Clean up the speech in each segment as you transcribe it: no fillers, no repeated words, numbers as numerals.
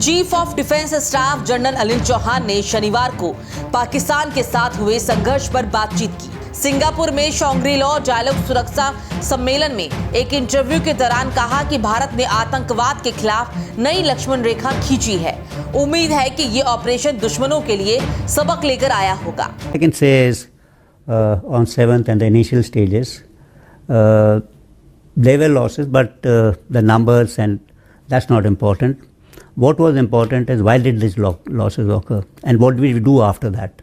Chief of defence staff general Anil Chauhan ने शनिवार को पाकिस्तान के साथ हुए संघर्ष पर बातचीत की। सिंगापुर में शॉन्ग्री-ला डायलॉग सुरक्षा सम्मेलन में एक इंटरव्यू के दौरान कहा कि भारत ने आतंकवाद के खिलाफ नई लक्ष्मण रेखा खींची है। उम्मीद है कि ये ऑपरेशन दुश्मनों के लिए सबक लेकर आया होगा। On 7th and the initial stages, there were losses, but the numbers, and that's not important. What was important is why did these losses occur and what did we do after that.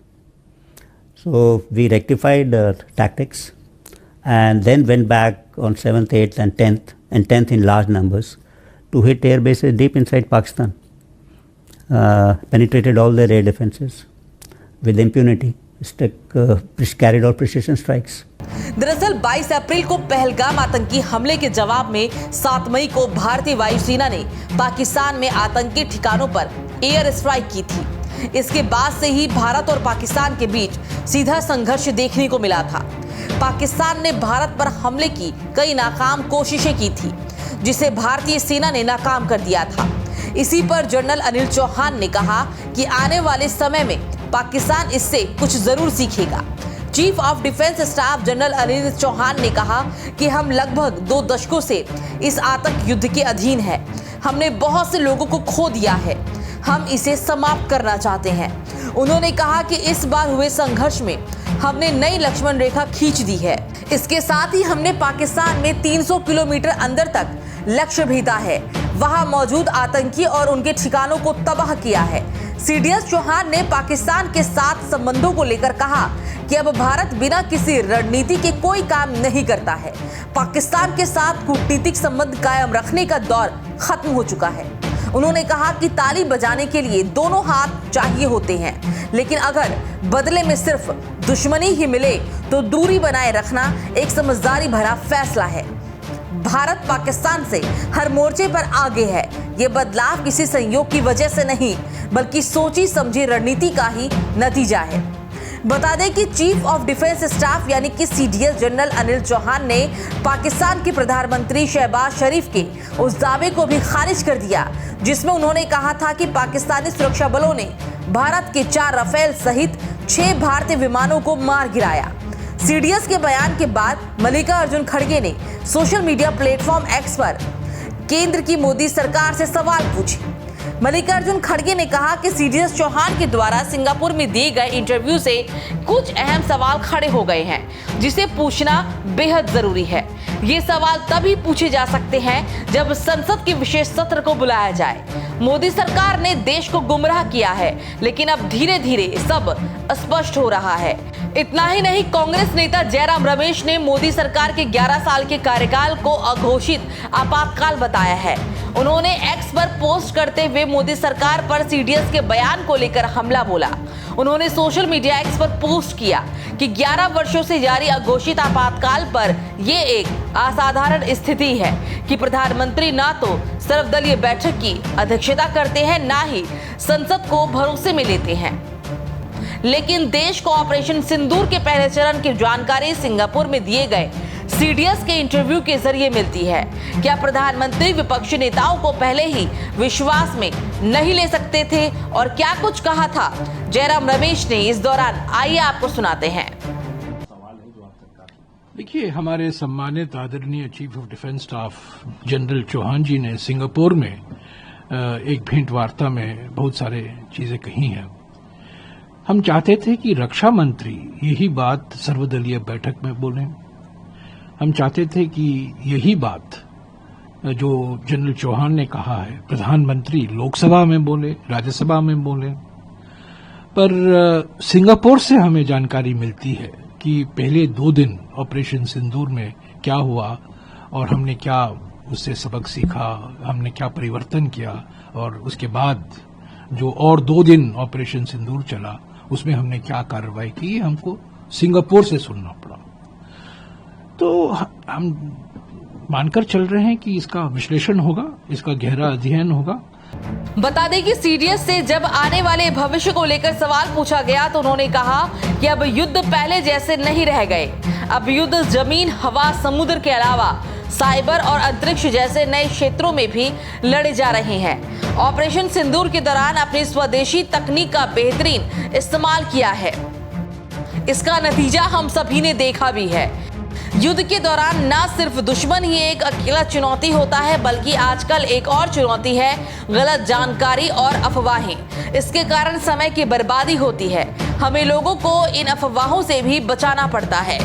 So we rectified tactics and then went back on 7th, 8th and 10th in large numbers to hit air bases deep inside Pakistan. Penetrated all their air defenses with impunity. Carried out precision strikes. दरअसल 22 अप्रैल को पहलगाम आतंकी हमले के जवाब में 7 मई को भारतीय वायुसेना ने पाकिस्तान में आतंकी ठिकानों पर एयर स्ट्राइक की थी। इसके बाद से ही भारत और पाकिस्तान के बीच सीधा संघर्ष देखने को मिला था। पाकिस्तान ने भारत पर हमले की कई नाकाम कोशिशें की थी, जिसे भारतीय सेना ने नाकाम कर दिया था। इसी पर जनरल अनिल चौहान ने कहा कि आने वाले समय में पाकिस्तान इससे कुछ जरूर सीखेगा। Chief of defence staff general Anil Chauhan ने कहा कि हम लगभग 2 दशकों से इस आतंक युद्ध के अधीन हैं। हमने बहुत से लोगों को खो दिया है। हम इसे समाप्त करना चाहते हैं। उन्होंने कहा कि इस बार हुए संघर्ष में हमने नई लक्ष्मण रेखा खींच दी है। इसके साथ ही हमने पाकिस्तान में 300 किलोमीटर अंदर तक लक्ष्य भेदा है। वहां मौजूद आतंकी और उनके ठिकानों को तबाह किया है। सीडीएस चौहान ने पाकिस्तान के साथ संबंधों को लेकर कहा कि अब भारत बिना किसी रणनीति के कोई काम नहीं करता है। पाकिस्तान के साथ कूटनीतिक संबंध कायम रखने का दौर खत्म हो चुका है। उन्होंने कहा कि ताली बजाने के लिए दोनों हाथ चाहिए होते हैं, लेकिन अगर बदले में सिर्फ दुश्मनी ही मिले तो दूरी बनाए रखना एक समझदारी भरा फैसला है। भारत पाकिस्तान से हर मोर्चे पर आगे है। ये बदलाव किसी संयोग की वजह से नहीं, बल्कि सोची समझी रणनीति का ही नतीजा है। बता दें कि चीफ ऑफ डिफेंस स्टाफ यानी कि सीडीएस जनरल अनिल चौहान ने पाकिस्तान के प्रधानमंत्री शहबाज शरीफ के उस दावे को भी खारिज कर दिया, जिसमें उन्होंने कहा था कि पाकिस्तानी सुरक्षा बलों ने भारत के 4 राफेल सहित 6 भारतीय विमानों को मार गिराया। सीडीएस के बयान के बाद मल्लिकार्जुन खड़गे ने सोशल मीडिया प्लेटफॉर्म एक्स पर केंद्र की मोदी सरकार से सवाल पूछे। मल्लिकार्जुन खड़गे ने कहा कि सीडीएस चौहान के द्वारा सिंगापुर में दिए गए इंटरव्यू से कुछ अहम सवाल खड़े हो गए हैं, जिसे पूछना बेहद जरूरी है। ये सवाल तभी पूछे जा सकते हैं जब संसद के विशेष सत्र को बुलाया जाए। मोदी सरकार ने देश को गुमराह किया है, लेकिन अब धीरे धीरे सब स्पष्ट हो रहा है। इतना ही नहीं, कांग्रेस नेता जयराम रमेश ने मोदी सरकार के 11 साल के कार्यकाल को अघोषित आपातकाल बताया है। उन्होंने एक्स पर पोस्ट करते हुए मोदी सरकार पर सीडीएस के बयान को लेकर हमला बोला। उन्होंने सोशल मीडिया एक्स पर पोस्ट किया कि 11 वर्षों से जारी अघोषित आपातकाल पर ये एक असाधारण स्थिति है कि प्रधानमंत्री ना तो सर्वदलीय बैठक की अध्यक्षता करते हैं, ना ही संसद को भरोसे में लेते हैं। लेकिन देश को ऑपरेशन सिंदूर के पहले चरण की जानकारी सिंगापुर में दिए गए सीडीएस के इंटरव्यू के जरिए मिलती है। क्या प्रधानमंत्री विपक्षी नेताओं को पहले ही विश्वास में नहीं ले सकते थे, और क्या कुछ कहा था जयराम रमेश ने इस दौरान? आइए आपको सुनाते हैं। देखिए, हमारे सम्मानित आदरणीय chief of defence staff general Chauhan ji ने सिंगापुर में एक भेंट वार्ता में बहुत सारे चीजें कही हैं। हम चाहते थे कि रक्षा मंत्री यही बात सर्वदलीय बैठक में बोलें। हम चाहते थे कि यही बात जो जनरल चौहान ने कहा है प्रधानमंत्री लोकसभा में बोले, राज्यसभा में बोले। पर सिंगापुर से हमें जानकारी मिलती है कि पहले 2 दिन ऑपरेशन सिंदूर में क्या हुआ और हमने क्या उससे सबक सीखा, हमने क्या परिवर्तन किया, और उसके बाद जो और 2 दिन ऑपरेशन सिंदूर चला उसमें हमने क्या कार्रवाई की, हमको सिंगापुर से सुनना पड़ा। तो हम मानकर चल रहे हैं कि इसका विश्लेषण होगा, इसका गहरा अध्ययन होगा। बता दें कि सीडीएस से जब आने वाले भविष्य को लेकर सवाल पूछा गया तो उन्होंने कहा कि अब युद्ध पहले जैसे नहीं रह गए। अब युद्ध जमीन, हवा, समुद्र के अलावा साइबर और अंतरिक्ष जैसे नए क्षेत्रों में भी लड़े जा रहे हैं। ऑपरेशन सिंदूर के दौरान अपनी स्वदेशी तकनीक का बेहतरीन इस्तेमाल किया है। इसका नतीजा हम सभी ने देखा भी है। युद्ध के दौरान न सिर्फ दुश्मन ही एक अकेला चुनौती होता है, बल्कि आजकल एक और चुनौती है गलत जानकारी और अफवाहें। इसके कारण समय की बर्बादी होती है। हमें लोगों को इन अफवाहों से भी बचाना पड़ता है।